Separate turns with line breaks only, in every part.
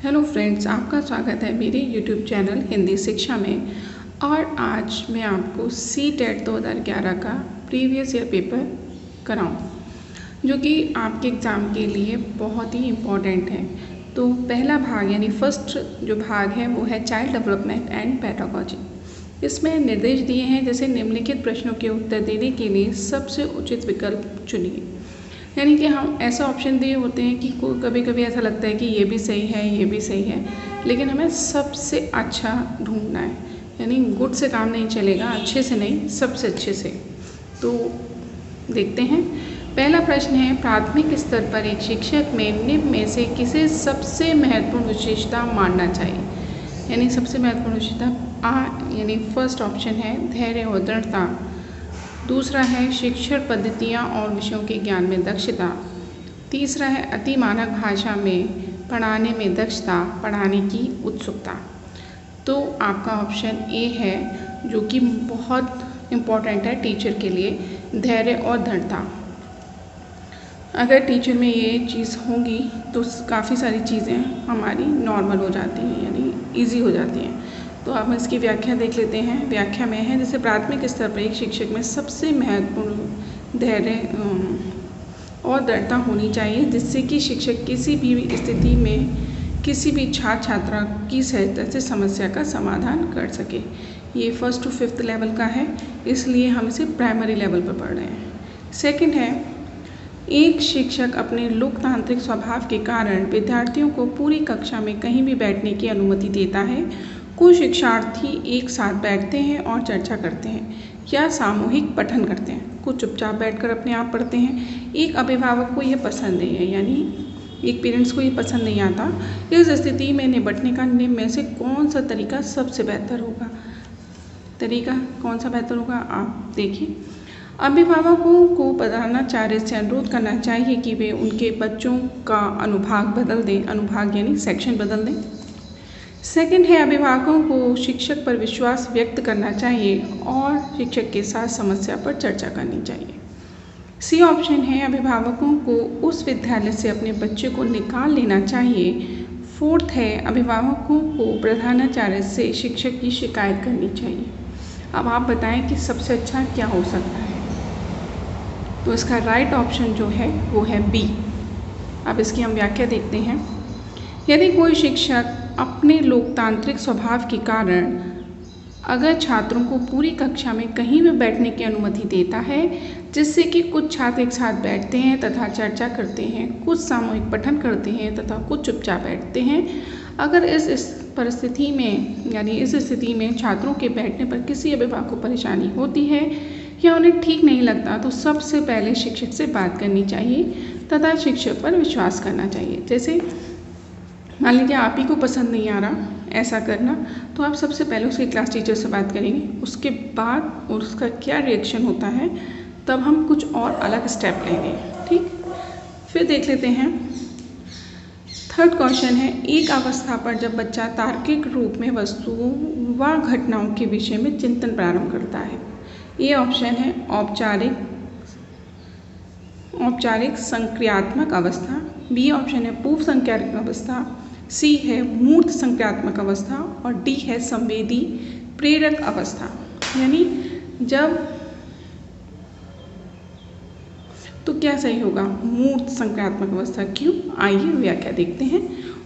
Hello friends, आपका स्वागत है मेरे यूट्यूब चैनल हिंदी शिक्षा में। और आज मैं आपको सी-टेट 2011 का प्रीवियस ईयर पेपर कराऊँ, जो कि आपके एग्ज़ाम के लिए बहुत ही इम्पॉर्टेंट है। तो पहला भाग यानी फर्स्ट जो भाग है वो है चाइल्ड डेवलपमेंट एंड पेडागोजी। इसमें निर्देश दिए हैं, जैसे निम्नलिखित प्रश्नों के उत्तर देने के लिए सबसे उचित विकल्प चुनिए। यानी कि हम ऐसा ऑप्शन दिए होते हैं कि कभी कभी ऐसा लगता है कि ये भी सही है, ये भी सही है, लेकिन हमें सबसे अच्छा ढूंढना है। यानी गुड से काम नहीं चलेगा, अच्छे से नहीं, सबसे अच्छे से। तो देखते हैं। पहला प्रश्न है, प्राथमिक स्तर पर एक शिक्षक में निम्न में से किसे सबसे महत्वपूर्ण विशेषता मानना चाहिए। यानी सबसे महत्वपूर्ण विशेषता यानी फर्स्ट ऑप्शन है धैर्य और दृढ़ता। दूसरा है शिक्षण पद्धतियाँ और विषयों के ज्ञान में दक्षता। तीसरा है अति मानक भाषा में पढ़ाने में दक्षता, पढ़ाने की उत्सुकता। तो आपका ऑप्शन ए है, जो कि बहुत इम्पॉर्टेंट है टीचर के लिए, धैर्य और दृढ़ता। अगर टीचर में ये चीज़ होगी तो काफ़ी सारी चीज़ें हमारी नॉर्मल हो जाती हैं, यानी इजी हो जाती हैं। तो अब हम इसकी व्याख्या देख लेते हैं। व्याख्या में है, जैसे प्राथमिक स्तर पर एक शिक्षक में सबसे महत्वपूर्ण धैर्य और दृढ़ता होनी चाहिए, जिससे कि शिक्षक किसी भी स्थिति में किसी भी छात्र छात्रा की सहायता से समस्या का समाधान कर सके। ये 1st to 5th लेवल का है, इसलिए हम इसे प्राइमरी लेवल पर पढ़ रहे हैं। सेकंड है, एक शिक्षक अपने लोकतांत्रिक स्वभाव के कारण विद्यार्थियों को पूरी कक्षा में कहीं भी बैठने की अनुमति देता है। कुछ शिक्षार्थी एक साथ बैठते हैं और चर्चा करते हैं या सामूहिक पठन करते हैं, कुछ चुपचाप बैठकर अपने आप पढ़ते हैं। एक अभिभावक को यह पसंद नहीं है, यानी एक पेरेंट्स को ये पसंद नहीं आता। इस स्थिति में निपटने का निम्न में से कौन सा तरीका सबसे बेहतर होगा। तरीका कौन सा बेहतर होगा, आप देखिए। अभिभावकों को प्रधानाचार्य से अनुरोध करना चाहिए कि वे उनके बच्चों का अनुभाग बदल दें, अनुभाग यानी सेक्शन बदल दें। सेकंड है, अभिभावकों को शिक्षक पर विश्वास व्यक्त करना चाहिए और शिक्षक के साथ समस्या पर चर्चा करनी चाहिए। सी ऑप्शन है, अभिभावकों को उस विद्यालय से अपने बच्चे को निकाल लेना चाहिए। फोर्थ है, अभिभावकों को प्रधानाचार्य से शिक्षक की शिकायत करनी चाहिए। अब आप बताएं कि सबसे अच्छा क्या हो सकता है। तो इसका राइट ऑप्शन जो है वो है बी। अब इसकी हम व्याख्या देखते हैं। यदि कोई शिक्षक अपने लोकतांत्रिक स्वभाव के कारण अगर छात्रों को पूरी कक्षा में कहीं भी बैठने की अनुमति देता है, जिससे कि कुछ छात्र एक साथ बैठते हैं तथा चर्चा करते हैं, कुछ सामूहिक पठन करते हैं तथा कुछ चुपचाप बैठते हैं, अगर इस परिस्थिति में यानी इस स्थिति में छात्रों के बैठने पर किसी अभिभावक को परेशानी होती है या उन्हें ठीक नहीं लगता, तो सबसे पहले शिक्षक से बात करनी चाहिए तथा शिक्षक पर विश्वास करना चाहिए। जैसे मान लीजिए आप ही को पसंद नहीं आ रहा ऐसा करना, तो आप सबसे पहले उसके क्लास टीचर से बात करेंगे, उसके बाद उसका क्या रिएक्शन होता है तब हम कुछ और अलग स्टेप लेंगे। ठीक, फिर देख लेते हैं। थर्ड क्वेश्चन है, एक अवस्था पर जब बच्चा तार्किक रूप में वस्तुओं व घटनाओं के विषय में चिंतन प्रारंभ करता है। ये ऑप्शन है औपचारिक संक्रियात्मक अवस्था, बी ऑप्शन है पूर्व संक्रियात्मक अवस्था, सी है मूर्त संक्रियात्मक अवस्था और डी है संवेदी प्रेरक अवस्था। यानी जब तो क्या सही होगा, मूर्त संक्रियात्मक अवस्था। क्यों, आइए व्याख्या देखते हैं।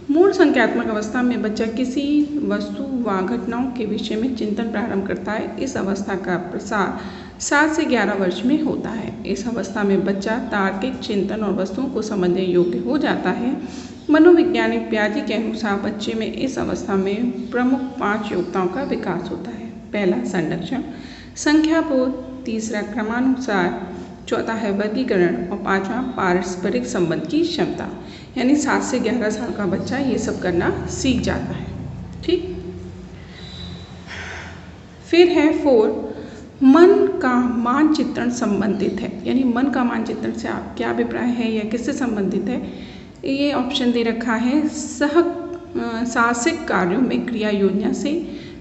मूर्त संक्रियात्मक अवस्था में बच्चा किसी वस्तु व घटनाओं के विषय में चिंतन प्रारंभ करता है। इस अवस्था का प्रसार 7 से 11 वर्ष में होता है। इस अवस्था में बच्चा तार्किक चिंतन और वस्तुओं को समझने योग्य हो जाता है। मनोवैज्ञानिक ब्याजी के अनुसार बच्चे में इस अवस्था में प्रमुख 5 योग्यताओं का विकास होता है। पहला संरक्षण, संख्याबोध, तीसरा क्रमानुसार, चौथा है वर्गीकरण और पांचवा पारस्परिक संबंध की क्षमता। यानी 7 से 11 साल का बच्चा ये सब करना सीख जाता है। ठीक, फिर है 4, मन का मानचित्रण संबंधित है। यानी मन का मानचित्रण से आप क्या अभिप्राय है या किससे संबंधित है। ये ऑप्शन दे रखा है साहसिक कार्यों में क्रिया योजना से,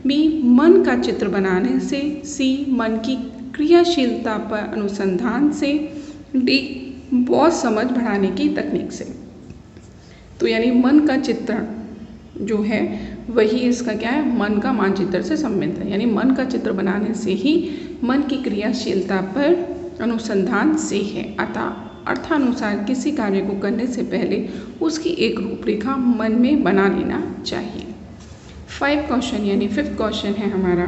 बी मन का चित्र बनाने से, सी मन की क्रियाशीलता पर अनुसंधान से, डी बौद्ध समझ बढ़ाने की तकनीक से। तो यानी मन का चित्रण जो है वही इसका क्या है, मन का मानचित्र से संबंधित है। यानी मन का चित्र बनाने से ही मन की क्रियाशीलता पर अनुसंधान से है। अतः अर्थानुसार किसी कार्य को करने से पहले उसकी एक रूपरेखा मन में बना लेना चाहिए। 5 क्वेश्चन यानी 5th क्वेश्चन है हमारा,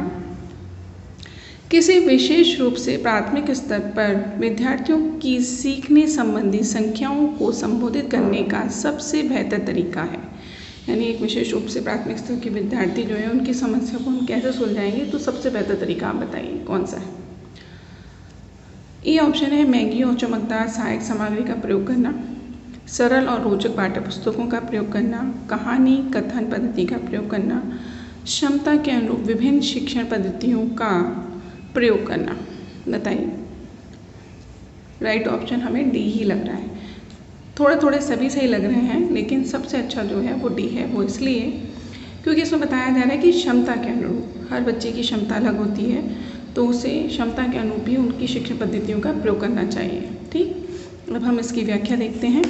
किसी विशेष रूप से प्राथमिक स्तर पर विद्यार्थियों की सीखने संबंधी संख्याओं को संबोधित करने का सबसे बेहतर तरीका है। यानी एक विशेष रूप से प्राथमिक स्तर के विद्यार्थी जो है उनकी समस्या को हम कैसे सुलझाएंगे, तो सबसे बेहतर तरीका आप बताइए कौन सा है। ए ऑप्शन है महंगी और चमकदार सहायक सामग्री का प्रयोग करना, सरल और रोचक पाठ्य पुस्तकों का प्रयोग करना, कहानी कथन पद्धति का प्रयोग करना, क्षमता के अनुरूप विभिन्न शिक्षण पद्धतियों का प्रयोग करना। बताइए। राइट ऑप्शन हमें डी ही लग रहा है। थोड़े थोड़े सभी सही लग रहे हैं, लेकिन सबसे अच्छा जो है वो डी है। वो इसलिए क्योंकि इसमें बताया जा रहा है कि क्षमता के अनुरूप, हर बच्चे की क्षमता अलग होती है, तो उसे क्षमता के अनुरूप ही उनकी शिक्षण पद्धतियों का प्रयोग करना चाहिए। ठीक, अब हम इसकी व्याख्या देखते हैं।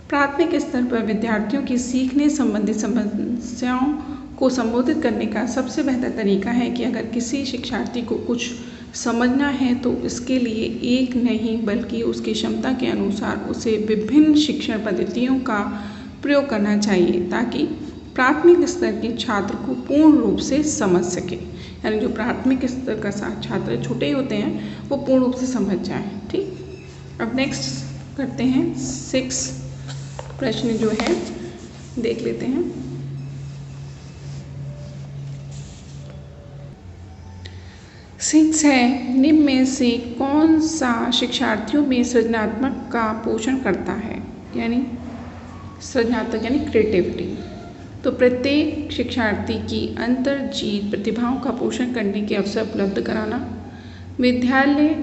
प्राथमिक स्तर पर विद्यार्थियों की सीखने संबंधी समस्याओं को संबोधित करने का सबसे बेहतर तरीका है कि अगर किसी शिक्षार्थी को कुछ समझना है तो इसके लिए एक नहीं बल्कि उसकी क्षमता के अनुसार उसे विभिन्न शिक्षण पद्धतियों का प्रयोग करना चाहिए, ताकि प्राथमिक स्तर के छात्र को पूर्ण रूप से समझ सके। यानी जो प्राथमिक स्तर का छात्र छोटे होते हैं वो पूर्ण रूप से समझ जाए। ठीक, अब नेक्स्ट करते हैं 6 प्रश्न जो है देख लेते हैं। 6 है, निम्न में से कौन सा शिक्षार्थियों में सृजनात्मक का पोषण करता है। यानी सृजनात्मक यानी क्रिएटिविटी। तो प्रत्येक शिक्षार्थी की अंतर्जीत प्रतिभाओं का पोषण करने के अवसर उपलब्ध कराना, विद्यालय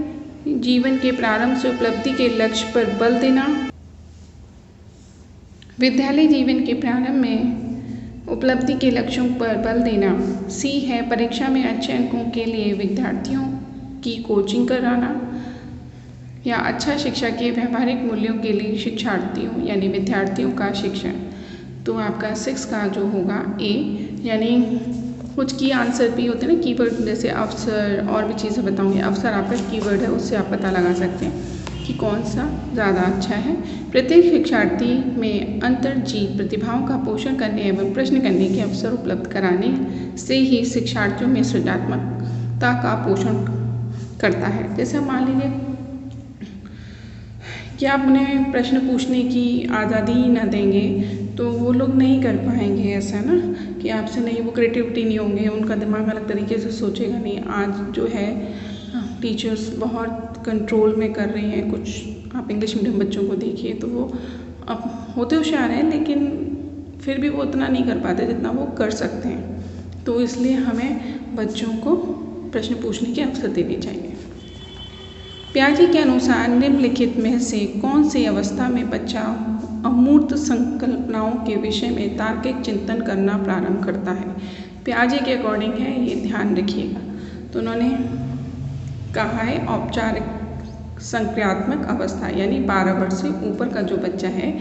जीवन के प्रारंभ से उपलब्धि के लक्ष्य पर बल देना, विद्यालय जीवन के प्रारंभ में उपलब्धि के लक्ष्यों पर बल देना। सी है, परीक्षा में अच्छे अंकों के लिए विद्यार्थियों की कोचिंग कराना या अच्छा शिक्षा के व्यवहारिक मूल्यों के लिए शिक्षार्थियों यानी विद्यार्थियों का शिक्षण। तो आपका 6 का जो होगा ए, यानी कुछ की आंसर भी होते हैं ना कीवर्ड, जैसे अवसर और भी चीज़ें बताऊंगी। अवसर आपका कीवर्ड है, उससे आप पता लगा सकते हैं कि कौन सा ज़्यादा अच्छा है। प्रत्येक शिक्षार्थी में अंतर्जीत प्रतिभाओं का पोषण करने एवं प्रश्न करने के अवसर उपलब्ध कराने से ही शिक्षार्थियों में सृजनात्मकता का पोषण करता है। जैसे मान लीजिए कि आप उन्हें प्रश्न पूछने की आज़ादी ही ना देंगे तो वो लोग नहीं कर पाएंगे। ऐसा ना कि आपसे नहीं, वो क्रिएटिविटी नहीं होंगे, उनका दिमाग अलग तरीके से सोचेगा नहीं। आज जो है टीचर्स बहुत कंट्रोल में कर रही हैं। कुछ आप इंग्लिश मीडियम बच्चों को देखिए तो वो अब होते होशियार हैं, लेकिन फिर भी वो उतना नहीं कर पाते जितना वो कर सकते हैं। तो इसलिए हमें बच्चों को प्रश्न पूछने के अवसर देने चाहिए। पियाजे के अनुसार निम्नलिखित में से कौन सी अवस्था में बच्चा अमूर्त संकल्पनाओं के विषय में तार्किक चिंतन करना प्रारंभ करता है। पियाजे के अकॉर्डिंग है, ये ध्यान रखिएगा। तो उन्होंने कहा है औपचारिक संक्रियात्मक अवस्था, यानी 12 वर्ष से ऊपर का जो बच्चा है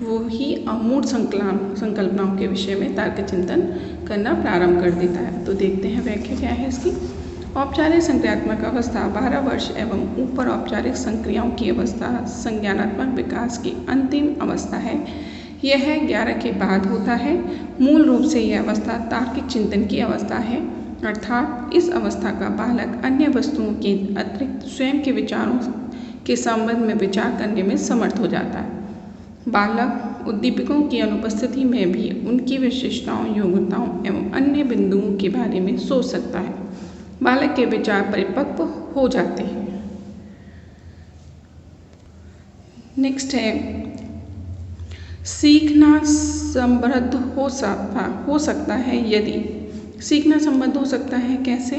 वो ही अमूर्त संकल्पनाओं के विषय में तार्किक चिंतन करना प्रारंभ कर देता है। तो देखते हैं व्याख्या क्या है इसकी। औपचारिक संक्रियात्मक अवस्था 12 वर्ष एवं ऊपर औपचारिक संक्रियाओं की अवस्था संज्ञानात्मक विकास की अंतिम अवस्था है। यह 11 के बाद होता है। मूल रूप से यह अवस्था तार्किक चिंतन की अवस्था है, अर्थात इस अवस्था का बालक अन्य वस्तुओं के अतिरिक्त स्वयं के विचारों के संबंध में विचार करने में समर्थ हो जाता है। बालक उद्दीपकों की अनुपस्थिति में भी उनकी विशेषताओं, योग्यताओं एवं अन्य बिंदुओं के बारे में सोच सकता है। बालक के विचार परिपक्व हो जाते हैं। नेक्स्ट है, सीखना समृद्ध हो सकता है यदि। सीखना संबद्ध हो सकता है कैसे।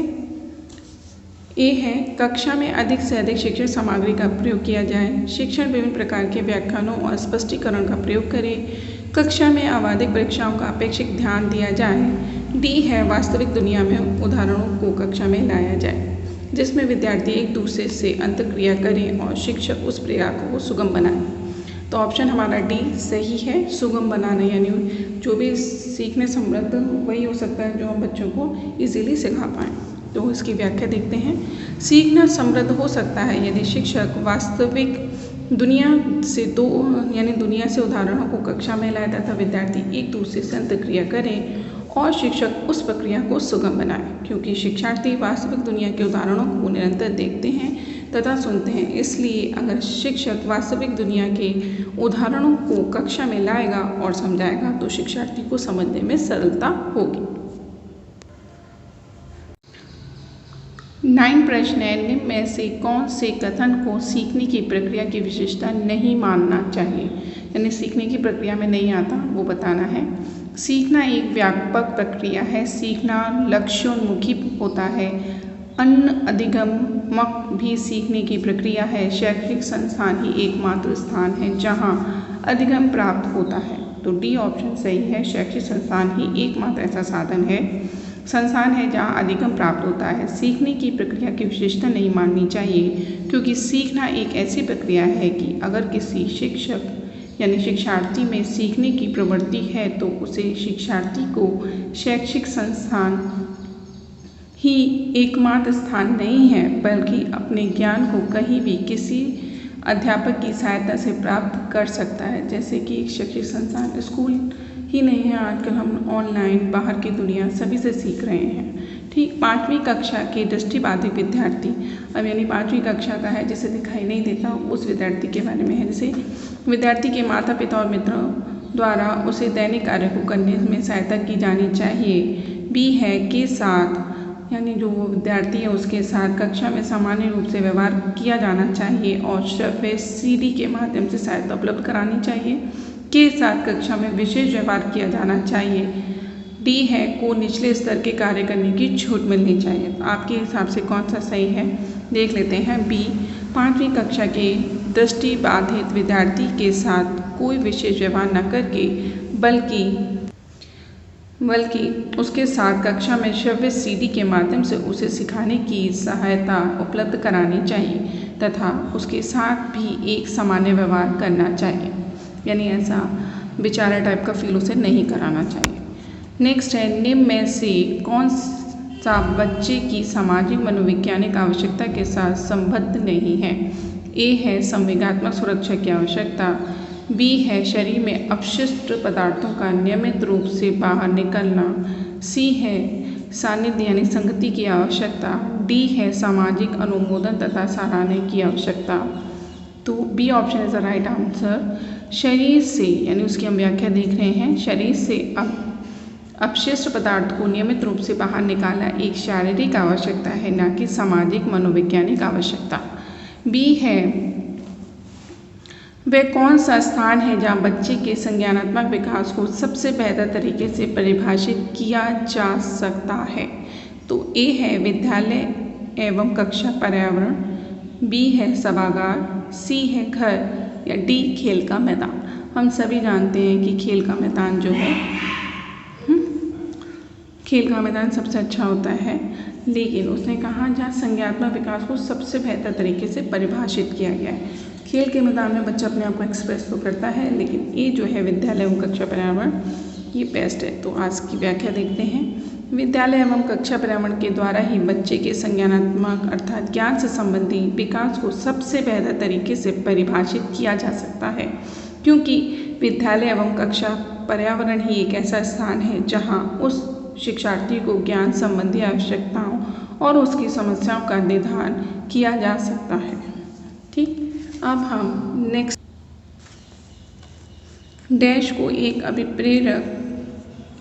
ए है, कक्षा में अधिक से अधिक शिक्षण सामग्री का प्रयोग किया जाए। शिक्षण विभिन्न प्रकार के व्याख्यानों और स्पष्टीकरण का प्रयोग करें। कक्षा में आवधिक परीक्षाओं का अपेक्षित ध्यान दिया जाए। डी है, वास्तविक दुनिया में उदाहरणों को कक्षा में लाया जाए जिसमें विद्यार्थी एक दूसरे से अंतर्क्रिया करें और शिक्षक उस प्रक्रिया को सुगम बनाए। तो ऑप्शन हमारा डी सही है, सुगम बनाना, यानी जो भी सीखने समृद्ध वही हो सकता है जो हम बच्चों को इजीली सिखा पाएँ। तो इसकी व्याख्या देखते हैं। सीखना समृद्ध हो सकता है यदि शिक्षक वास्तविक दुनिया से दुनिया से उदाहरणों को कक्षा में लाए तथा विद्यार्थी एक दूसरे से अंतर्क्रिया करें और शिक्षक उस प्रक्रिया को सुगम बनाए, क्योंकि शिक्षार्थी वास्तविक दुनिया के उदाहरणों को निरंतर देखते हैं तथा सुनते हैं। इसलिए अगर शिक्षक वास्तविक दुनिया के उदाहरणों को कक्षा में लाएगा और समझाएगा तो शिक्षार्थी को समझने में सरलता होगी। 9 प्रश्न है, निम्न में से कौन से कथन को सीखने की प्रक्रिया की विशेषता नहीं मानना चाहिए, यानी सीखने की प्रक्रिया में नहीं आता वो बताना है। सीखना एक व्यापक प्रक्रिया है, सीखना लक्ष्योन्मुखी होता है, अन्य अधिगमक भी सीखने की प्रक्रिया है, शैक्षिक संस्थान ही एकमात्र स्थान है जहां अधिगम प्राप्त होता है। तो डी ऑप्शन सही है, शैक्षिक संस्थान ही एकमात्र ऐसा संस्थान है जहाँ अधिगम प्राप्त होता है। सीखने की प्रक्रिया की विशेषता नहीं माननी चाहिए, क्योंकि सीखना एक ऐसी प्रक्रिया है कि अगर किसी शिक्षक यानी शिक्षार्थी में सीखने की प्रवृत्ति है तो उसे शिक्षार्थी को शैक्षिक संस्थान ही एकमात्र स्थान नहीं है, बल्कि अपने ज्ञान को कहीं भी किसी अध्यापक की सहायता से प्राप्त कर सकता है। जैसे कि शैक्षिक संस्थान स्कूल ही नहीं है, आजकल हम ऑनलाइन बाहर की दुनिया सभी से सीख रहे हैं। ठीक 5वीं कक्षा के दृष्टिबाधित विद्यार्थी, अब यानी 5वीं कक्षा का है जिसे दिखाई नहीं देता, उस विद्यार्थी के बारे में है। जैसे विद्यार्थी के माता पिता और मित्रों द्वारा उसे दैनिक कार्य को करने में सहायता की जानी चाहिए। बी है के साथ, यानी जो वो विद्यार्थी है उसके साथ कक्षा में सामान्य रूप से व्यवहार किया जाना चाहिए और श्रव्य CD के माध्यम से सहायता उपलब्ध करानी चाहिए। के साथ कक्षा में विशेष व्यवहार किया जाना चाहिए। डी है को निचले स्तर के कार्य करने की छूट मिलनी चाहिए। आपके हिसाब से कौन सा सही है देख लेते हैं। बी 5वीं कक्षा के दृष्टिबाधित विद्यार्थी के साथ कोई विशेष व्यवहार न करके बल्कि उसके साथ कक्षा में श्रव्य CD के माध्यम से उसे सिखाने की सहायता उपलब्ध करानी चाहिए तथा उसके साथ भी एक सामान्य व्यवहार करना चाहिए, यानी ऐसा बेचारा टाइप का फील उसे नहीं कराना चाहिए। नेक्स्ट है, निम्न में से कौन सा बच्चे की सामाजिक मनोवैज्ञानिक आवश्यकता के साथ संबद्ध नहीं है। ए है संवेगात्मक सुरक्षा की आवश्यकता, बी है शरीर में अपशिष्ट पदार्थों का नियमित रूप से बाहर निकलना, सी है सानिध्य यानी संगति की आवश्यकता, डी है सामाजिक अनुमोदन तथा सराहना की आवश्यकता। तो B option is the right answer. शरीर से, यानी उसकी हम व्याख्या देख रहे हैं, शरीर से अपशिष्ट पदार्थ को नियमित रूप से बाहर निकालना एक शारीरिक आवश्यकता है, न कि सामाजिक मनोवैज्ञानिक आवश्यकता। बी है वह कौन सा स्थान है जहाँ बच्चे के संज्ञानात्मक विकास को सबसे बेहतर तरीके से परिभाषित किया जा सकता है। तो ए है विद्यालय एवं कक्षा पर्यावरण, बी है सभागार, सी है घर या डी खेल का मैदान। हम सभी जानते हैं कि खेल का मैदान जो है खेल का मैदान सबसे अच्छा होता है, लेकिन उसने कहा जहाँ संज्ञानात्मक विकास को सबसे बेहतर तरीके से परिभाषित किया गया है। खेल के मैदान में बच्चा अपने आप को एक्सप्रेस तो करता है, लेकिन ये जो है विद्यालय एवं कक्षा पर्यावरण ये बेस्ट है। तो आज की व्याख्या देखते हैं। विद्यालय एवं कक्षा पर्यावरण के द्वारा ही बच्चे के संज्ञानात्मक अर्थात ज्ञान से संबंधी विकास को सबसे बेहतर तरीके से परिभाषित किया जा सकता है, क्योंकि विद्यालय एवं कक्षा पर्यावरण ही एक ऐसा स्थान है जहाँ उस शिक्षार्थी को ज्ञान संबंधी आवश्यकताओं और उसकी समस्याओं का निदान किया जा सकता है। ठीक, अब हम नेक्स्ट डैश को एक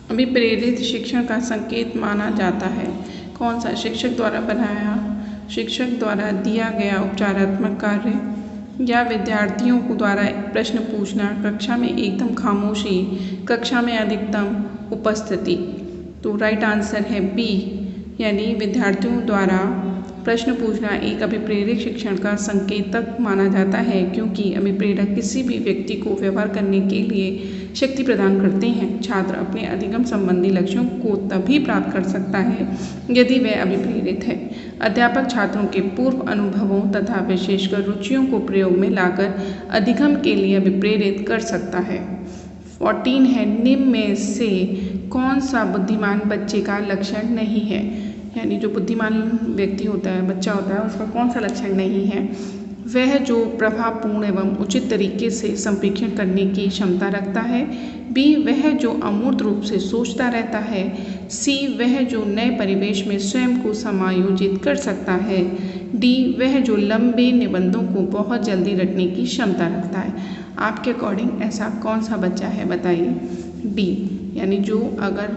अभिप्रेरित शिक्षण का संकेत माना जाता है। कौन सा? शिक्षक द्वारा बनाया, शिक्षक द्वारा दिया गया उपचारात्मक कार्य या विद्यार्थियों को द्वारा प्रश्न पूछना, कक्षा में एकदम खामोशी, कक्षा में अधिकतम उपस्थिति। तो राइट आंसर है बी, यानी विद्यार्थियों द्वारा प्रश्न पूछना एक अभिप्रेरक शिक्षण का संकेतक माना जाता है, क्योंकि अभिप्रेरक किसी भी व्यक्ति को व्यवहार करने के लिए शक्ति प्रदान करते हैं। छात्र अपने अधिगम संबंधी लक्ष्यों को तभी प्राप्त कर सकता है यदि वह अभिप्रेरित है। अध्यापक छात्रों के पूर्व अनुभवों तथा विशेषकर रुचियों को प्रयोग में लाकर अधिगम के लिए अभिप्रेरित कर सकता है। 14 है, निम्न में से कौन सा बुद्धिमान बच्चे का लक्षण नहीं है। यानी जो बुद्धिमान व्यक्ति होता है, बच्चा होता है, उसका कौन सा लक्षण नहीं है। वह जो प्रभावपूर्ण एवं उचित तरीके से संप्रेषण करने की क्षमता रखता है। बी, वह जो अमूर्त रूप से सोचता रहता है। सी, वह जो नए परिवेश में स्वयं को समायोजित कर सकता है। डी, वह जो लंबे निबंधों को बहुत जल्दी रटने की क्षमता रखता है। आपके अकॉर्डिंग ऐसा कौन सा बच्चा है, बताइए। डी, यानी जो अगर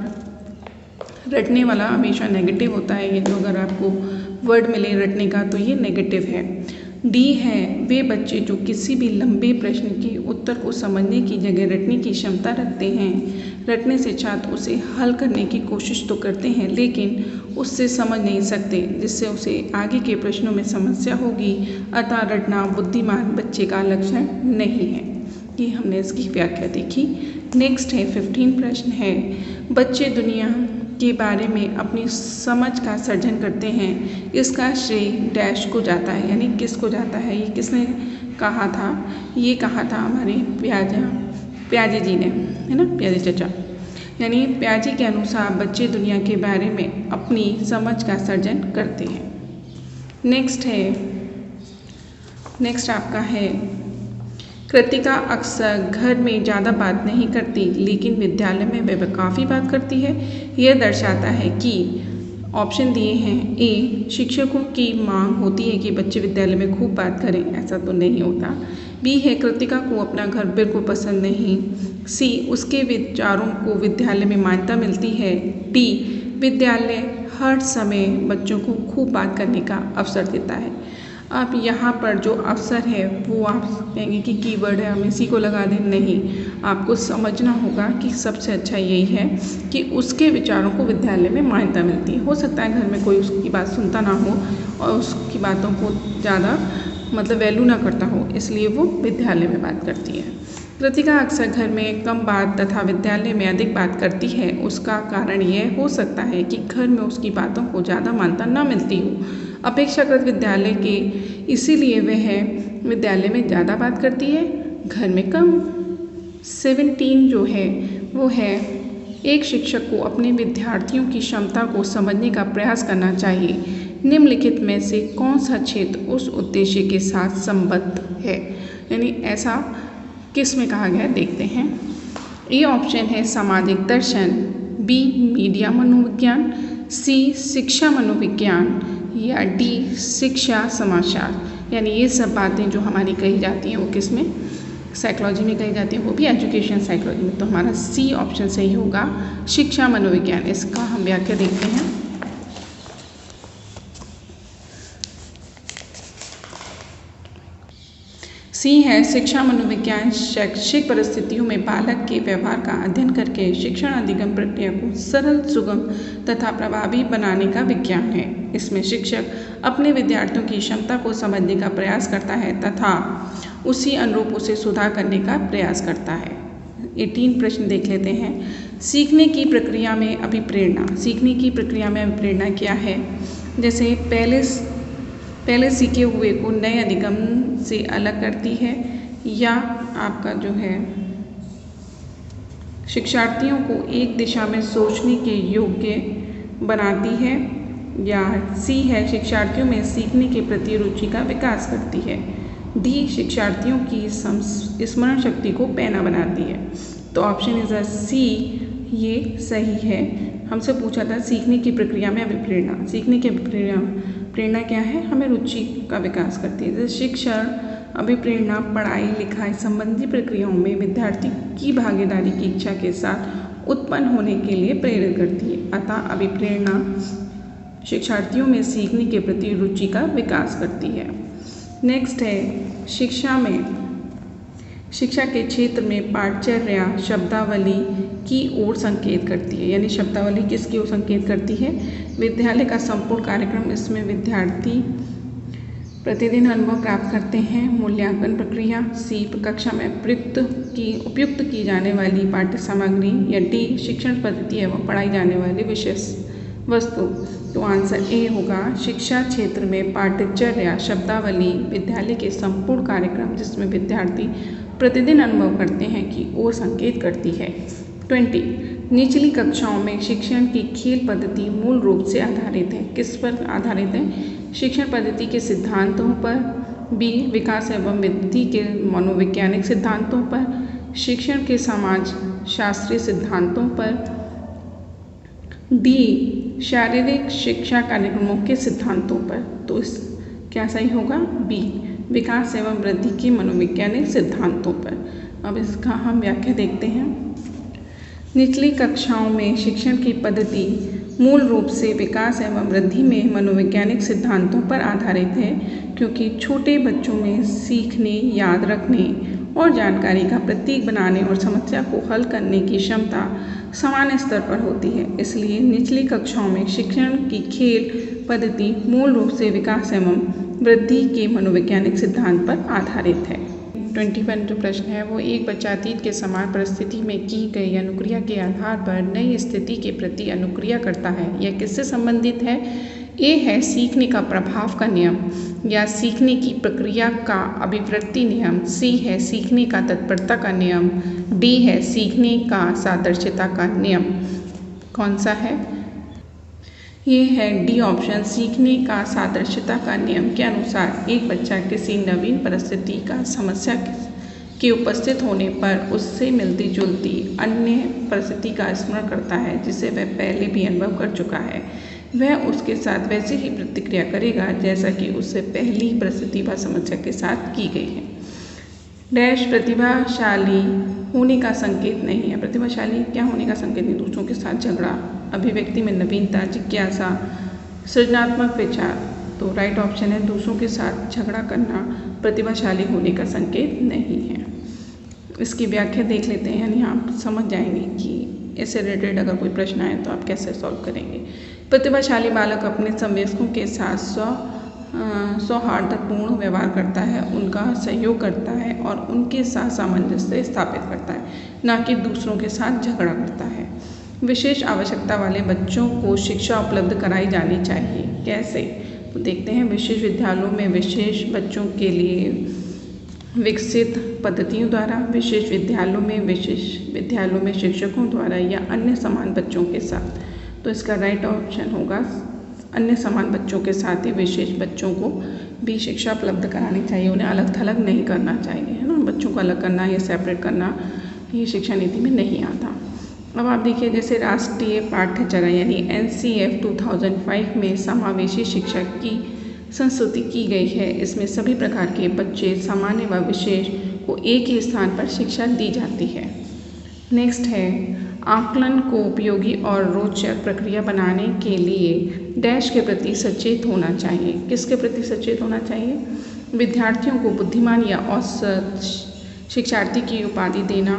रटने वाला हमेशा नेगेटिव होता है, ये जो अगर आपको वर्ड मिले रटने का तो ये नेगेटिव है। डी है, वे बच्चे जो किसी भी लंबे प्रश्न के उत्तर को समझने की जगह रटने की क्षमता रखते हैं। रटने से छात्र उसे हल करने की कोशिश तो करते हैं, लेकिन उससे समझ नहीं सकते, जिससे उसे आगे के प्रश्नों में समस्या होगी। अतः रटना बुद्धिमान बच्चे का लक्षण नहीं है। ये हमने इसकी व्याख्या देखी। नेक्स्ट है 15 प्रश्न है, बच्चे दुनिया के बारे में अपनी समझ का सर्जन करते हैं। इसका श्रेय डैश को जाता है, यानी किसको जाता है। ये किसने कहा था, ये कहा था हमारे प्याजे जी ने, है ना, प्याजे चाचा। यानी प्याजे के अनुसार बच्चे दुनिया के बारे में अपनी समझ का सर्जन करते हैं। नेक्स्ट आपका है, कृतिका अक्सर घर में ज़्यादा बात नहीं करती, लेकिन विद्यालय में वह काफ़ी बात करती है। यह दर्शाता है कि ऑप्शन दिए हैं। ए, शिक्षकों की मांग होती है कि बच्चे विद्यालय में खूब बात करें, ऐसा तो नहीं होता। बी है, कृतिका को अपना घर बिल्कुल पसंद नहीं। सी, उसके विचारों को विद्यालय में मान्यता मिलती है। डी, विद्यालय हर समय बच्चों को खूब बात करने का अवसर देता है। अब यहाँ पर जो अवसर है वो आप कहेंगे कि कीवर्ड है, हम इसी को लगा दें। नहीं, आपको समझना होगा कि सबसे अच्छा यही है कि उसके विचारों को विद्यालय में मान्यता मिलती है। हो सकता है घर में कोई उसकी बात सुनता ना हो और उसकी बातों को ज़्यादा वैल्यू ना करता हो, इसलिए वो विद्यालय में बात करती है। कृतिका अक्सर घर में कम बात तथा विद्यालय में अधिक बात करती है। उसका कारण यह हो सकता है कि घर में उसकी बातों को ज़्यादा मान्यता न मिलती हो अपेक्षाकृत विद्यालय के, इसीलिए वह विद्यालय में ज़्यादा बात करती है, घर में कम। 17 जो है वो है, एक शिक्षक को अपने विद्यार्थियों की क्षमता को समझने का प्रयास करना चाहिए। निम्नलिखित में से कौन सा क्षेत्र उस उद्देश्य के साथ संबद्ध है। यानी ऐसा किस में कहा गया है, देखते हैं। ए ऑप्शन है सामाजिक दर्शन, बी मीडिया मनोविज्ञान, सी शिक्षा मनोविज्ञान या डी शिक्षा समाचार। यानी ये सब बातें जो हमारी कही जाती हैं वो किस में, साइकोलॉजी में कही जाती हैं, वो भी एजुकेशन साइकोलॉजी में। तो हमारा सी ऑप्शन सही होगा, शिक्षा मनोविज्ञान। इसका हम व्याख्या देखते हैं। सी है, शिक्षा मनोविज्ञान शैक्षिक परिस्थितियों में बालक के व्यवहार का अध्ययन करके शिक्षण अधिगम प्रक्रिया को सरल, सुगम तथा प्रभावी बनाने का विज्ञान है। इसमें शिक्षक अपने विद्यार्थियों की क्षमता को समझने का प्रयास करता है तथा उसी अनुरूप उसे सुधार करने का प्रयास करता है। 18 प्रश्न देख लेते हैं। सीखने की प्रक्रिया में अभिप्रेरणा। सीखने की प्रक्रिया में अभिप्रेरणा क्या है। जैसे पहले सीखे हुए को नए अधिगम से अलग करती है, या आपका जो है शिक्षार्थियों को एक दिशा में सोचने के योग्य बनाती है, या सी है शिक्षार्थियों में सीखने के प्रति रुचि का विकास करती है। डी शिक्षार्थियों की स्मरण शक्ति को पैना बनाती है। तो ऑप्शन इज अ सी, ये सही है। हमसे पूछा था सीखने की प्रक्रिया में अभिप्रेरणा। सीखने की प्रेरणा क्या है, हमें रुचि का विकास करती है। जैसे शिक्षण अभिप्रेरणा पढ़ाई लिखाई संबंधी प्रक्रियाओं में विद्यार्थी की भागीदारी की इच्छा के साथ उत्पन्न होने के लिए प्रेरित करती है। अतः अभिप्रेरणा शिक्षार्थियों में सीखने के प्रति रुचि का विकास करती है। नेक्स्ट है शिक्षा में शिक्षा के क्षेत्र में पाठचर्या शब्दावली की ओर संकेत करती है, यानी शब्दावली किसकी ओर संकेत करती है? विद्यालय का संपूर्ण कार्यक्रम, इसमें विद्यार्थी प्रतिदिन अनुभव प्राप्त करते हैं। मूल्यांकन प्रक्रिया। सी, कक्षा में उपयुक्त की जाने वाली पाठ्य सामग्री। या डी, शिक्षण पद्धति एवं पढ़ाई जाने वाली विशेष वस्तु। तो आंसर ए होगा, शिक्षा क्षेत्र में पाठचर्या शब्दावली विद्यालय के संपूर्ण कार्यक्रम जिसमें विद्यार्थी प्रतिदिन अनुभव करते हैं की ओर संकेत करती है। 20, निचली कक्षाओं में शिक्षण की खेल पद्धति मूल रूप से आधारित है। किस पर आधारित है? शिक्षण पद्धति के सिद्धांतों पर। बी, विकास एवं वृद्धि के मनोवैज्ञानिक सिद्धांतों पर। शिक्षण के समाज शास्त्रीय सिद्धांतों पर। डी, शारीरिक शिक्षा कार्यक्रमों के सिद्धांतों पर। तो इस क्या सही होगा? बी, विकास एवं वृद्धि के मनोवैज्ञानिक सिद्धांतों पर। अब इसका हम व्याख्या देखते हैं। निचली कक्षाओं में शिक्षण की पद्धति मूल रूप से विकास एवं वृद्धि में मनोवैज्ञानिक सिद्धांतों पर आधारित है, क्योंकि छोटे बच्चों में सीखने, याद रखने और जानकारी का प्रतीक बनाने और समस्या को हल करने की क्षमता समान स्तर पर होती है। इसलिए निचली कक्षाओं में शिक्षण की खेल पद्धति मूल रूप से विकास एवं वृद्धि के मनोवैज्ञानिक सिद्धांत पर आधारित है। 21 जो प्रश्न है वो, एक बच्चा अतीत के समान परिस्थिति में की गई अनुक्रिया के आधार पर नई स्थिति के प्रति अनुक्रिया करता है। यह किससे संबंधित है? ए है सीखने का प्रभाव का नियम या सीखने की प्रक्रिया का अभिवृत्ति नियम। सी है सीखने का तत्परता का नियम। डी है सीखने का सादृश्यता का नियम। कौन सा है? ये है डी ऑप्शन, सीखने का सादृश्यता का नियम के अनुसार एक बच्चा किसी नवीन परिस्थिति का समस्या के उपस्थित होने पर उससे मिलती जुलती अन्य परिस्थिति का स्मरण करता है जिसे वह पहले भी अनुभव कर चुका है। वह उसके साथ वैसे ही प्रतिक्रिया करेगा जैसा कि उससे पहली परिस्थिति व समस्या के साथ की गई है। डैश प्रतिभाशाली होने का संकेत नहीं है। प्रतिभाशाली क्या होने का संकेत नहीं? दूसरों के साथ झगड़ा, अभिव्यक्ति में नवीनता, जिज्ञासा, सृजनात्मक विचार। तो राइट ऑप्शन है, दूसरों के साथ झगड़ा करना प्रतिभाशाली होने का संकेत नहीं है। इसकी व्याख्या देख लेते हैं, यानी आप समझ जाएंगे कि इससे रिलेटेड अगर कोई प्रश्न आए तो आप कैसे सॉल्व करेंगे। प्रतिभाशाली बालक अपने समवयस्कों के साथ सौहार्दपूर्ण व्यवहार करता है, उनका सहयोग करता है और उनके साथ सामंजस्य स्थापित करता है, ना कि दूसरों के साथ झगड़ा करता है। विशेष आवश्यकता वाले बच्चों को शिक्षा उपलब्ध कराई जानी चाहिए। कैसे? तो देखते हैं। विशेष विद्यालयों में विशेष बच्चों के लिए विकसित पद्धतियों द्वारा, विशेष विद्यालयों में शिक्षकों द्वारा या अन्य समान बच्चों के साथ। तो इसका राइट ऑप्शन होगा, अन्य समान बच्चों के साथ ही विशेष बच्चों को भी शिक्षा उपलब्ध करानी चाहिए। उन्हें अलग थलग नहीं करना चाहिए, है ना। बच्चों को अलग करना या सेपरेट करना ये शिक्षा नीति में नहीं आता। अब आप देखिए, जैसे राष्ट्रीय पाठ्यचर्या यानी NCF 2005 में समावेशी शिक्षा की संस्तुति की गई है। इसमें सभी प्रकार के बच्चे सामान्य व विशेष को एक ही स्थान पर शिक्षा दी जाती है। नेक्स्ट है, आकलन को उपयोगी और रोचक प्रक्रिया बनाने के लिए डैश के प्रति सचेत होना चाहिए। किसके प्रति सचेत होना चाहिए? विद्यार्थियों को बुद्धिमान या औसत शिक्षार्थी की उपाधि देना,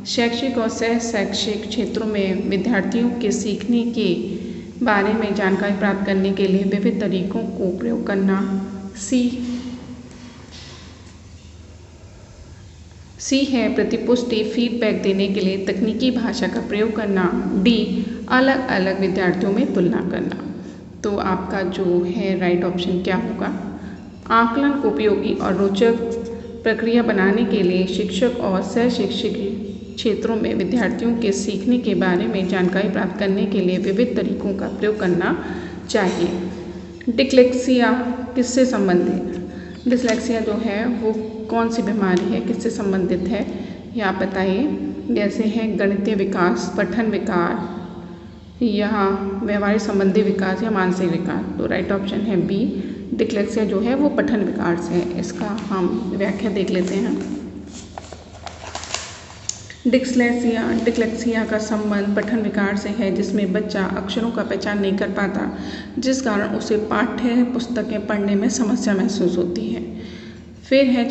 शैक्षिक और सह शैक्षिक क्षेत्रों में विद्यार्थियों के सीखने के बारे में जानकारी प्राप्त करने के लिए विविध तरीकों को प्रयोग करना। सी है प्रतिपुष्टि फीडबैक देने के लिए तकनीकी भाषा का प्रयोग करना। डी, अलग अलग विद्यार्थियों में तुलना करना। तो आपका जो है राइट ऑप्शन क्या होगा? आकलन को उपयोगी और रोचक प्रक्रिया बनाने के लिए शिक्षक और सह शैक्षिक क्षेत्रों में विद्यार्थियों के सीखने के बारे में जानकारी प्राप्त करने के लिए विविध तरीकों का प्रयोग करना चाहिए। डिस्लेक्सिया किससे संबंधित? डिस्लेक्सिया जो है वो कौन सी बीमारी है, किससे संबंधित है, ये आप बताइए। जैसे है गणितीय विकास, पठन विकार या व्यवहारिक संबंधी विकास या मानसिक विकार। तो राइट ऑप्शन है बी, डिस्लेक्सिया जो है वो पठन विकार से है। इसका हम व्याख्या देख लेते हैं। डिस्लेक्सिया का संबंध पठन विकार से है, जिसमें बच्चा अक्षरों का पहचान नहीं कर पाता, जिस कारण उसे पाठ्य पुस्तकें पढ़ने में समस्या महसूस होती है। फिर है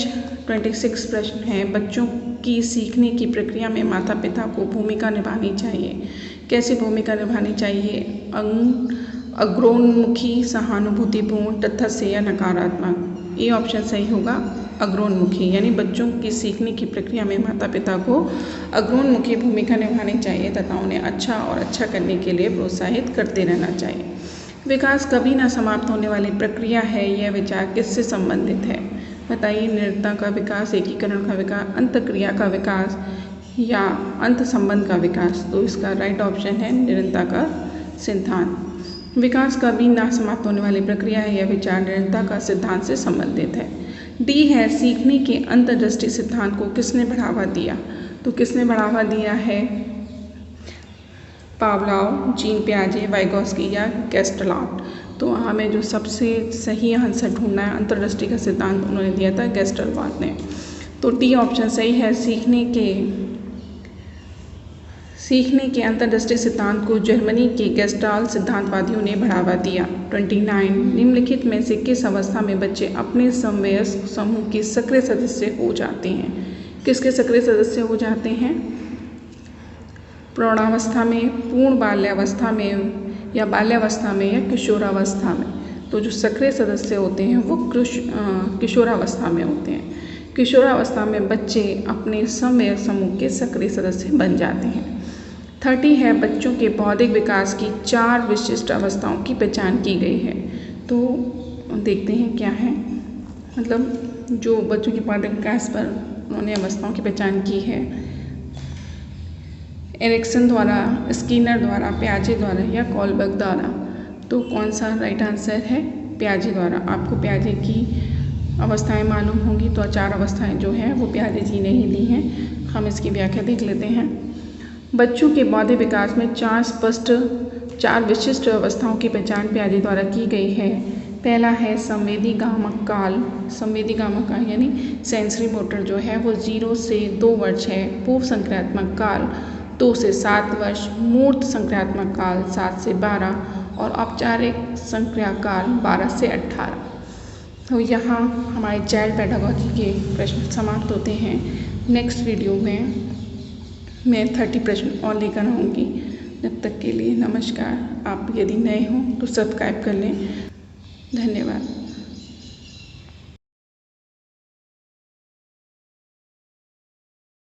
26 प्रश्न है, बच्चों की सीखने की प्रक्रिया में माता पिता को भूमिका निभानी चाहिए। कैसी भूमिका निभानी चाहिए? अग्रोन्मुखी, सहानुभूतिपूर्ण, तटस्थ या नकारात्मक। ये ऑप्शन सही होगा अग्रोन्मुखी, यानी बच्चों की सीखने की प्रक्रिया में माता पिता को अग्रोन्मुखी भूमिका निभानी चाहिए तथा उन्हें अच्छा और अच्छा करने के लिए प्रोत्साहित करते रहना चाहिए। विकास कभी ना समाप्त होने वाली प्रक्रिया है, यह विचार किससे संबंधित है? बताइए। निरंतरता का विकास, एकीकरण का विकास, अंतःक्रिया का विकास या अंत संबंध का विकास। तो इसका राइट ऑप्शन है निरंतरता का सिद्धांत। विकास कभी ना समाप्त होने वाली प्रक्रिया है, यह विचार निरंतरता का सिद्धांत से संबंधित है। डी है, सीखने के अंतर्दृष्टि सिद्धांत को किसने बढ़ावा दिया? तो किसने बढ़ावा दिया है? पावलोव, जीन पियाजे, वाइगोत्स्की या गेस्टलाट। तो हमें जो सबसे सही आंसर ढूंढना है, अंतर्दृष्टि का सिद्धांत उन्होंने दिया था गेस्टलाट ने। तो डी ऑप्शन सही है। सीखने के अंतर्दृष्टि सिद्धांत को जर्मनी के गेस्टाल्ट सिद्धांतवादियों ने बढ़ावा दिया। 29, निम्नलिखित में से किस अवस्था में बच्चे अपने समवयस्क समूह के सक्रिय सदस्य हो जाते हैं? किसके सक्रिय सदस्य हो जाते हैं? प्रौढ़ावस्था में, पूर्ण बाल्यावस्था में या बाल्यावस्था में या किशोरावस्था में। तो जो सक्रिय सदस्य होते हैं वो किशोरावस्था में होते हैं। किशोरावस्था में बच्चे अपने समवयस्क समूह के सक्रिय सदस्य बन जाते हैं। 30 है, बच्चों के बौद्धिक विकास की 4 विशिष्ट अवस्थाओं की पहचान की गई है। तो देखते हैं क्या है, मतलब जो बच्चों के बौद्धिक विकास पर उन्होंने अवस्थाओं की पहचान की है, एरिक्सन द्वारा, स्किनर द्वारा, पियाजे द्वारा या कोलबर्ग द्वारा। तो कौन सा राइट आंसर है? पियाजे द्वारा। आपको पियाजे की अवस्थाएं मालूम होंगी, तो 4 अवस्थाएं जो हैं वो पियाजे जी ने ही दी हैं। हम इसकी व्याख्या देख लेते हैं। बच्चों के बौद्धिक विकास में 4 विशिष्ट अवस्थाओं की पहचान पियाजे द्वारा की गई है। पहला है संवेदीगामक काल। संवेदीगामक काल यानी सेंसरी मोटर जो है वो 0 से 2 वर्ष है। पूर्व संक्रियात्मक काल 2 से 7 वर्ष, मूर्त संक्रियात्मक काल 7 से 12 और औपचारिक संक्रिया काल 12 से 18। तो यहाँ हमारे चाइल्ड पेडागोजी के प्रश्न समाप्त होते हैं। नेक्स्ट वीडियो में मैं 30 प्रश्न और लेकर आऊँगी। जब तक के लिए नमस्कार। आप यदि नए हों तो सब्सक्राइब कर लें। धन्यवाद।